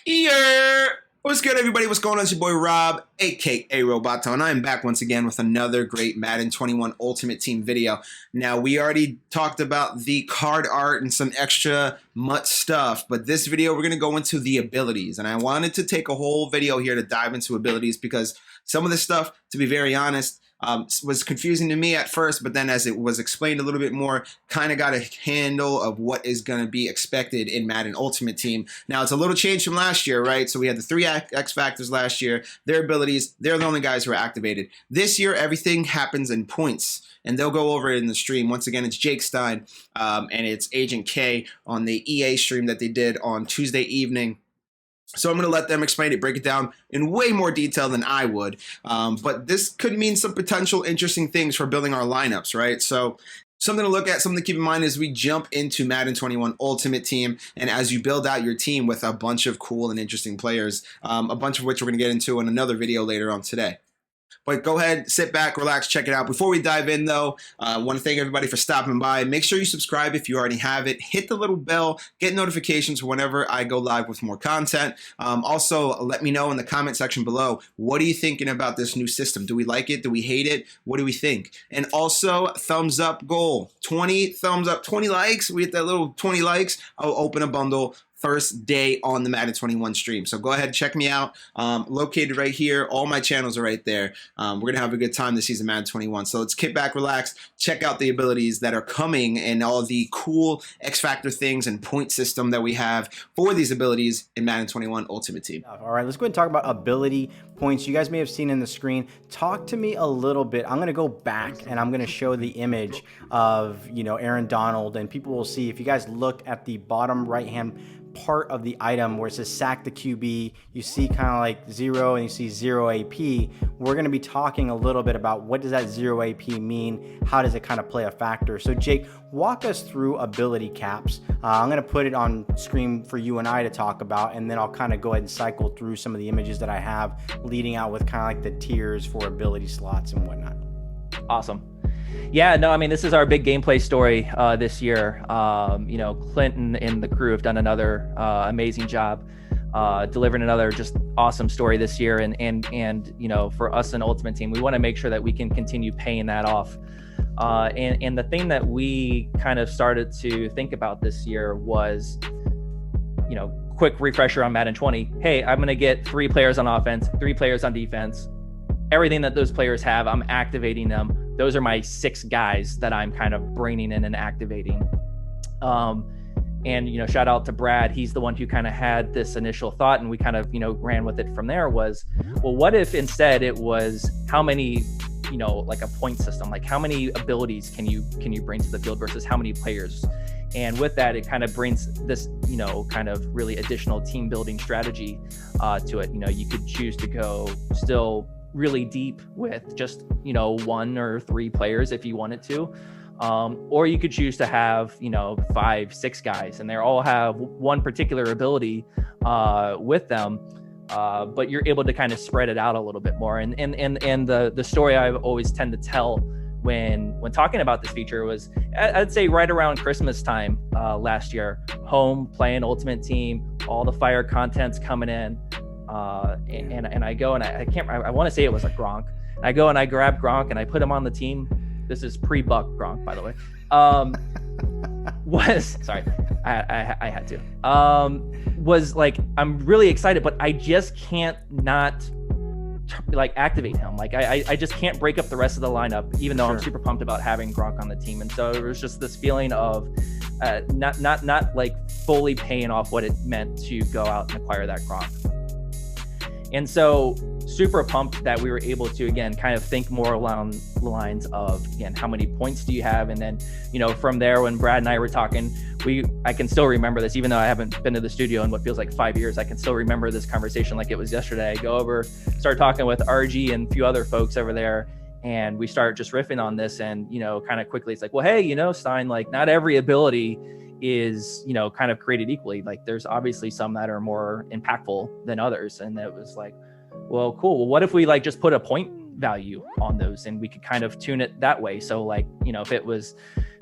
Yeah. What's good, everybody? What's going on? It's your boy Rob, aka Roboto, and I'm back once again with another great Madden 21 Ultimate Team video. Now, we already talked about the card art and some extra mutt stuff, but this video we're going to go into the abilities, and I wanted to take a whole video here to dive into abilities because some of this stuff, to be very honest, was confusing to me at first, but then as it was explained a little bit more, kind of got a handle of what is going to be expected in Madden Ultimate Team. Now, it's a little change from last year, right? So we had the three X Factors last year. Their abilities, they're the only guys who are activated. This year, everything happens in points, and they'll go over it in the stream. Once again, it's Jake Stein, and it's Agent K on the EA stream that they did on Tuesday evening. So I'm going to let them explain it, break it down in way more detail than I would. But this could mean some potential interesting things for building our lineups, right? So something to look at, something to keep in mind as we jump into Madden 21 Ultimate Team, and as you build out your team with a bunch of cool and interesting players, a bunch of which we're going to get into in another video later on today. But go ahead, sit back, relax, check it out. Before we dive in, though, I want to thank everybody for stopping by. Make sure you subscribe if you already have it. Hit the little bell. Get notifications whenever I go live with more content. Also, let me know in the comment section below, what are you thinking about this new system? Do we like it? Do we hate it? What do we think? And also, thumbs up goal. 20 thumbs up, 20 likes. We hit that little 20 likes. I'll open a bundle first day on the Madden 21 stream. So go ahead and check me out. Located right here. All my channels are right there. We're going to have a good time this season, Madden 21. So let's kick back, relax, check out the abilities that are coming and all the cool X Factor things and point system that we have for these abilities in Madden 21 Ultimate Team. All right, let's go ahead and talk about ability points. You guys may have seen in the screen. Talk to me a little bit. I'm going to go back and I'm going to show the image of, Aaron Donald, and people will see, if you guys look at the bottom right-hand part of the item where it says sack the QB, you see kind of like 0 and you see 0 AP. We're going to be talking a little bit about what does that 0 AP mean? How does it kind of play a factor? So Jake, walk us through ability caps. I'm going to put it on screen for you and I to talk about, and then I'll kind of go ahead and cycle through some of the images that I have leading out with kind of like the tiers for ability slots and whatnot. Awesome. Yeah, no, I mean, this is our big gameplay story this year. Clinton and the crew have done another amazing job delivering another just awesome story this year. And for us in Ultimate Team, we want to make sure that we can continue paying that off. And the thing that we kind of started to think about this year was, quick refresher on Madden 20. Hey, I'm going to get 3 players on offense, 3 players on defense. Everything that those players have, I'm activating them. Those are my 6 guys that I'm kind of bringing in and activating. And shout out to Brad. He's the one who kind of had this initial thought, and we kind of, ran with it from there. Was, well, what if instead it was how many, like a point system, like how many abilities can you bring to the field versus how many players? And with that, it kind of brings this, kind of really additional team building strategy to it. You could choose to go still really deep with just 1 or 3 players if you wanted to, or you could choose to have 5, 6 guys, and they all have one particular ability with them, but you're able to kind of spread it out a little bit more. And the story I always tend to tell when talking about this feature was, I'd say right around Christmas time last year, home playing Ultimate Team, all the fire content's coming in. And I go and I want to say it was a Gronk. I go and I grab Gronk and I put him on the team. This is pre-Buck Gronk, by the way. Sorry, I had to. Was like, I'm really excited, but I just can't not activate him. Like I just can't break up the rest of the lineup, even though I'm super pumped about having Gronk on the team. And so it was just this feeling of not like fully paying off what it meant to go out and acquire that Gronk. And so super pumped that we were able to, again, kind of think more along the lines of, again, how many points do you have? And then, from there, when Brad and I were talking, I can still remember this, even though I haven't been to the studio in what feels like 5 years, I can still remember this conversation like it was yesterday. I go over, start talking with RG and a few other folks over there, and we start just riffing on this. And, kind of quickly, it's like, well, hey, Stein, like not every ability is, kind of created equally. Like there's obviously some that are more impactful than others. And it was like, well, cool. Well, what if we just put a point value on those and we could kind of tune it that way? So if it was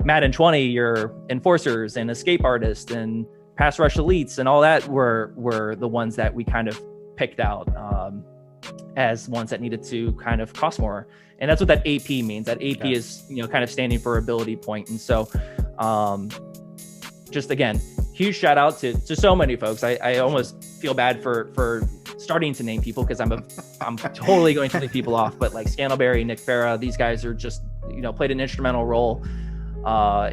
Madden 20, your enforcers and escape artist and pass rush elites and all that were the ones that we kind of picked out as ones that needed to kind of cost more. And that's what that AP means. That AP is, kind of standing for ability point. And so just again, huge shout out to so many folks. I almost feel bad for starting to name people because I'm totally going to leave people off. But like Scandalberry, Nick Farah, these guys are just, played an instrumental role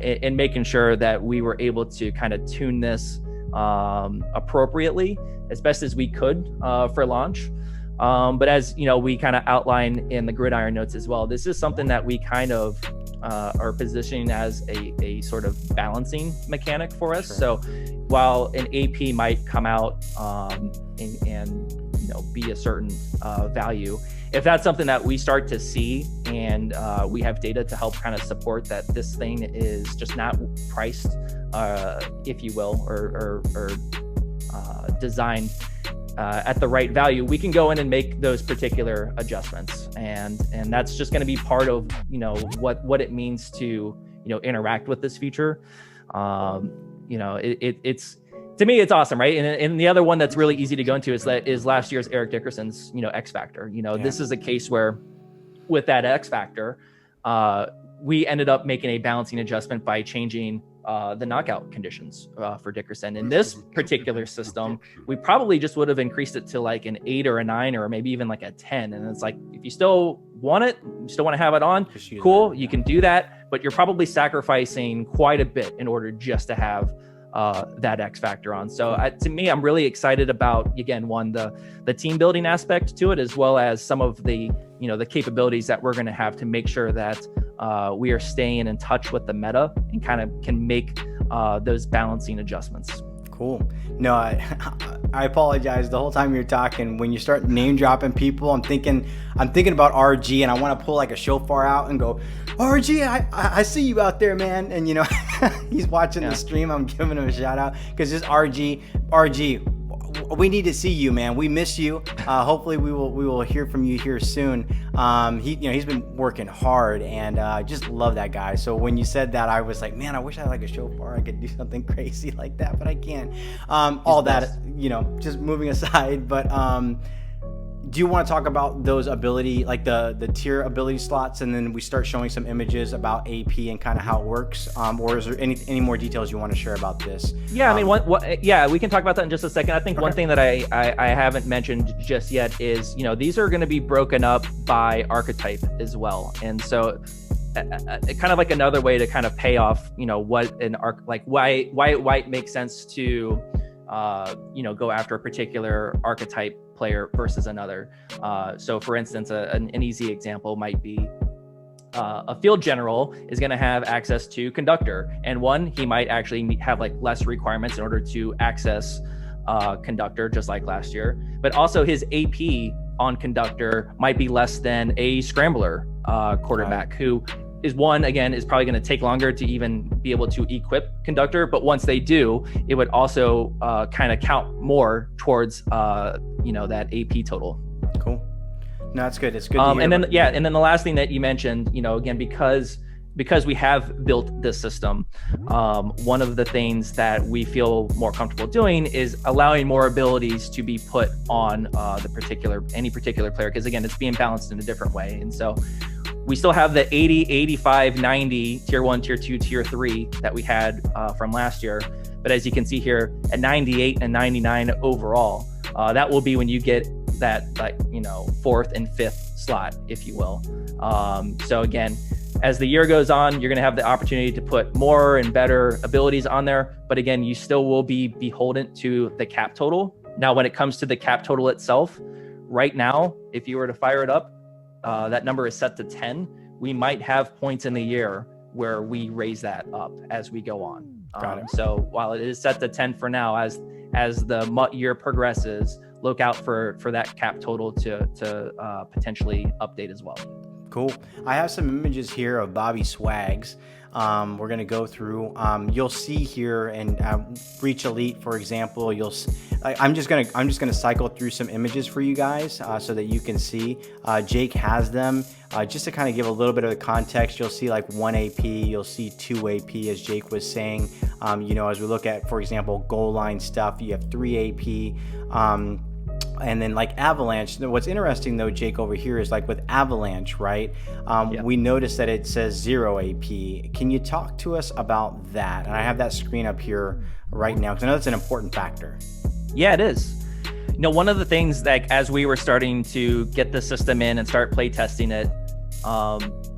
in making sure that we were able to kind of tune this appropriately as best as we could for launch. But as we kind of outline in the Gridiron notes as well, this is something that we kind of are positioning as a sort of balancing mechanic for us. Sure. So while an AP might come out and be a certain value, if that's something that we start to see and we have data to help kind of support that this thing is just not priced, if you will, or designed at the right value, we can go in and make those particular adjustments, and that's just going to be part of what it means to interact with this feature. It's to me it's awesome, right? And the other one that's really easy to go into is last year's Eric Dickerson's X Factor. This is a case where with that X Factor, we ended up making a balancing adjustment by changing the knockout conditions for Dickerson. In this particular system, we probably just would have increased it to like an 8 or a 9 or maybe even like a 10. And it's like, if you still want it, you still want to have it on, cool, you can do that, but you're probably sacrificing quite a bit in order just to have that X Factor on. So to me, I'm really excited about, again, one, the team building aspect to it, as well as some of the the capabilities that we're going to have to make sure that we are staying in touch with the meta and kind of can make those balancing adjustments. Cool. No, I apologize. The whole time you're talking, when you start name dropping people, I'm thinking about RG, and I want to pull like a shofar out and go, RG, I see you out there, man. And he's watching the stream. I'm giving him a shout out because this RG, we need to see you, man. We miss you. Hopefully we will hear from you here soon. He's been working hard, and just love that guy. So when you said that, I was like, man, I wish I had like a shofar. I could do something crazy like that, but I can't. All that, just moving aside. But do you want to talk about those ability, like the tier ability slots, and then we start showing some images about AP and kind of how it works? Or is there any more details you want to share about this? Yeah, I mean, we can talk about that in just a second. I think one thing that I haven't mentioned just yet is, these are going to be broken up by archetype as well. And so kind of like another way to kind of pay off, what an why it makes sense to, go after a particular archetype player versus another. So for instance, an easy example might be a field general is going to have access to conductor, and he might actually have like less requirements in order to access conductor, just like last year, but also his AP on conductor might be less than a scrambler quarterback, who is probably going to take longer to even be able to equip conductor. But once they do, it would also kind of count more towards, that AP total. Cool. No, that's good. It's good to hear. And then the last thing that you mentioned, again, because we have built this system, one of the things that we feel more comfortable doing is allowing more abilities to be put on any particular player. Because again, it's being balanced in a different way. And so we still have the 80, 85, 90, tier 1, tier 2, tier 3 that we had from last year. But as you can see here, at 98 and 99 overall, that will be when you get that 4th and 5th slot, if you will. So again, as the year goes on, you're going to have the opportunity to put more and better abilities on there. But again, you still will be beholden to the cap total. Now, when it comes to the cap total itself, right now, if you were to fire it up, that number is set to 10. We might have points in the year where we raise that up as we go on. So while it is set to 10 for now, as the year progresses, look out for that cap total to potentially update as well. Cool. I have some images here of Bobby Swags. We're going to go through. You'll see here, and Reach Elite, for example. I'm just gonna cycle through some images for you guys so that you can see. Jake has them. Just to kind of give a little bit of the context, you'll see like 1 AP, you'll see 2 AP, as Jake was saying. As we look at, for example, goal line stuff, you have 3 AP. And then like Avalanche, what's interesting though, Jake, over here is like with Avalanche, right? We noticed that it says 0 AP. Can you talk to us about that? And I have that screen up here right now because I know that's an important factor. Yeah, it is. One of the things that as we were starting to get the system in and start play testing it,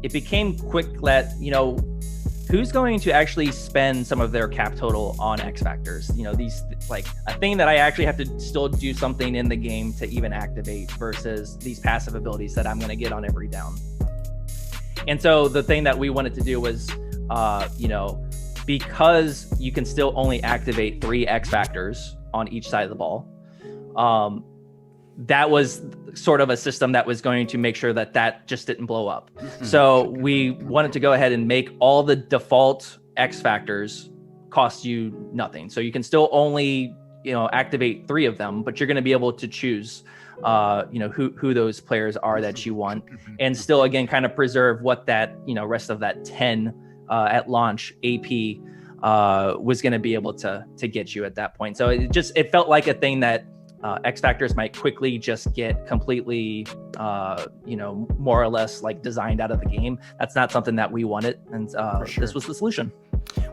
it became quick that, who's going to actually spend some of their cap total on X factors? These like a thing that I actually have to still do something in the game to even activate versus these passive abilities that I'm going to get on every down. And so the thing that we wanted to do was, because you can still only activate 3 X factors on each side of the ball, that was sort of a system that was going to make sure that just didn't blow up. So we wanted to go ahead and make all the default X factors cost you nothing. So you can still only, activate 3 of them, but you're going to be able to choose, who those players are that you want, and still again kind of preserve what that, rest of that 10 at launch AP was going to be able to get you at that point. So it felt like a thing that X factors might quickly just get completely, more or less like designed out of the game. That's not something that we wanted. And This was the solution.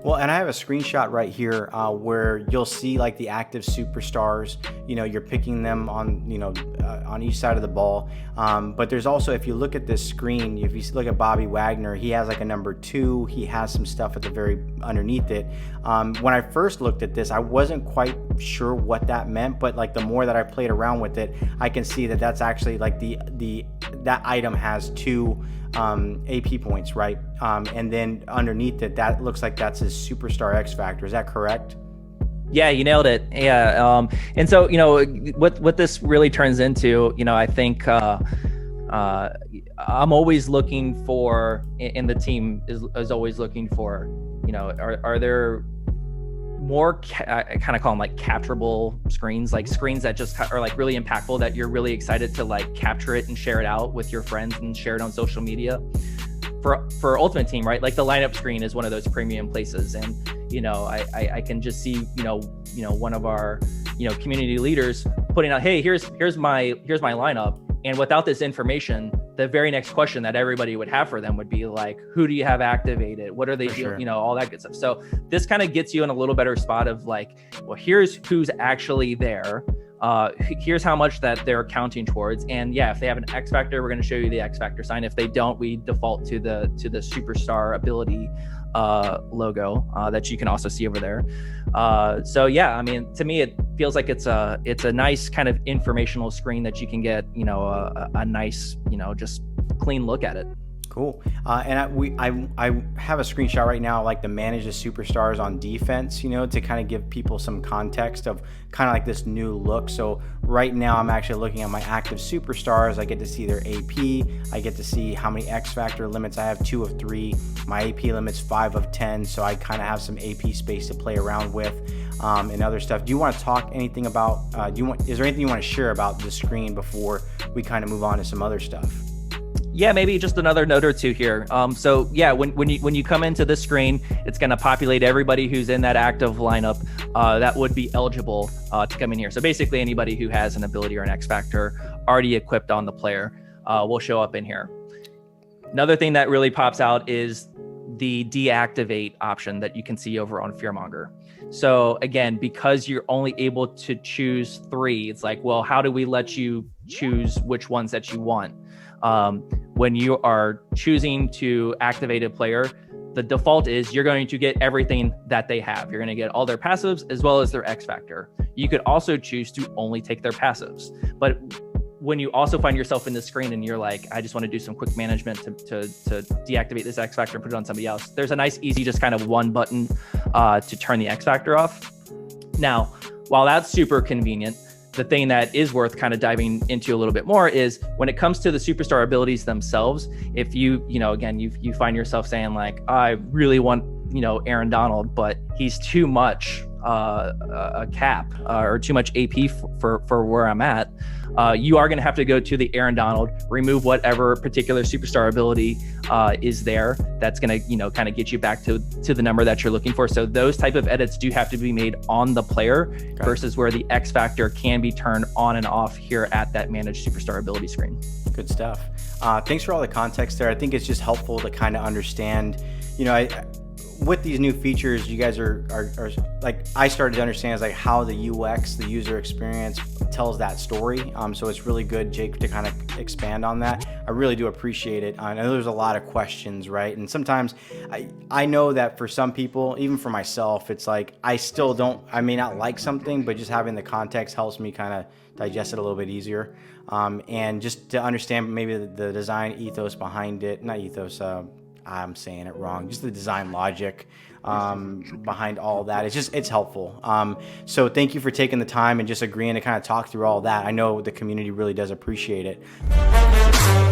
Well, and I have a screenshot right here where you'll see like the active superstars. You're picking them on each side of the ball. But there's also, if you look at this screen, if you look at Bobby Wagner, he has like a number 2. He has some stuff at the very underneath it. When I first looked at this, I wasn't quite sure what that meant, but like the more that I played around with it, I can see that that's actually like that item has 2 AP points, right? And then underneath it, that looks like that's his superstar X factor. Is that correct? Yeah, you nailed it. Yeah. And so, what this really turns into, I think I'm always looking for, and the team is always looking for, are there more, I kind of call them like capturable screens, like screens that just are like really impactful, that you're really excited to like capture it and share it out with your friends and share it on social media. For Ultimate Team, right? Like the lineup screen is one of those premium places. And, I can just see, one of our, community leaders putting out, hey, here's my lineup. And without this information, the very next question that everybody would have for them would be like, who do you have activated? What are they doing? Sure. All that good stuff. So this kind of gets you in a little better spot of like, well, here's who's actually there. Here's how much that they're counting towards. And yeah, if they have an X factor, we're going to show you the X factor sign. If they don't, we default to the superstar ability logo that you can also see over there. So yeah, I mean, to me, it feels like it's a nice kind of informational screen that you can get, a nice, just clean look at it. Cool. And I have a screenshot right now, like to manage the superstars on defense, to kind of give people some context of kind of like this new look. So right now I'm actually looking at my active superstars. I get to see their AP. I get to see how many X factor limits I have, 2 of 3. My AP limit's 5 of 10. So I kind of have some AP space to play around with and other stuff. Do you want to talk anything about, is there anything you want to share about the screen before we kind of move on to some other stuff? Yeah, maybe just another note or two here. So yeah, when you come into this screen, it's going to populate everybody who's in that active lineup that would be eligible to come in here. So basically anybody who has an ability or an X factor already equipped on the player will show up in here. Another thing that really pops out is the deactivate option that you can see over on Fearmonger. So again, because you're only able to choose 3, it's like, well, how do we let you choose which ones that you want? When you are choosing to activate a player, the default is you're going to get everything that they have. You're going to get all their passives as well as their X factor. You could also choose to only take their passives. But when you also find yourself in the screen and you're like, I just want to do some quick management to deactivate this X factor and put it on somebody else, there's a nice, easy, just kind of one button to turn the X factor off. Now, while that's super convenient, the thing that is worth kind of diving into a little bit more is when it comes to the superstar abilities themselves. If you know, again, you find yourself saying like, I really want, you know, Aaron Donald, but he's too much a cap or too much AP for where I'm at. You are going to have to go to the Aaron Donald, remove whatever particular superstar ability is there. That's going to, you know, kind of get you back to the number that you're looking for. So those type of edits do have to be made on the player versus where the X factor can be turned on and off here at that managed superstar ability screen. Good stuff. Thanks for all the context there. I think it's just helpful to kind of understand, you know, with these new features, you guys are like, I started to understand is like how the UX, the user experience tells that story. So it's really good, Jake, to kind of expand on that. I really do appreciate it. I know there's a lot of questions, right? And sometimes I know that for some people, even for myself, it's like, I may not like something, but just having the context helps me kind of digest it a little bit easier. And just to understand maybe the design ethos behind it, not ethos, I'm saying it wrong, just the design logic behind all that. It's helpful. So thank you for taking the time and just agreeing to kind of talk through all that. I know the community really does appreciate it.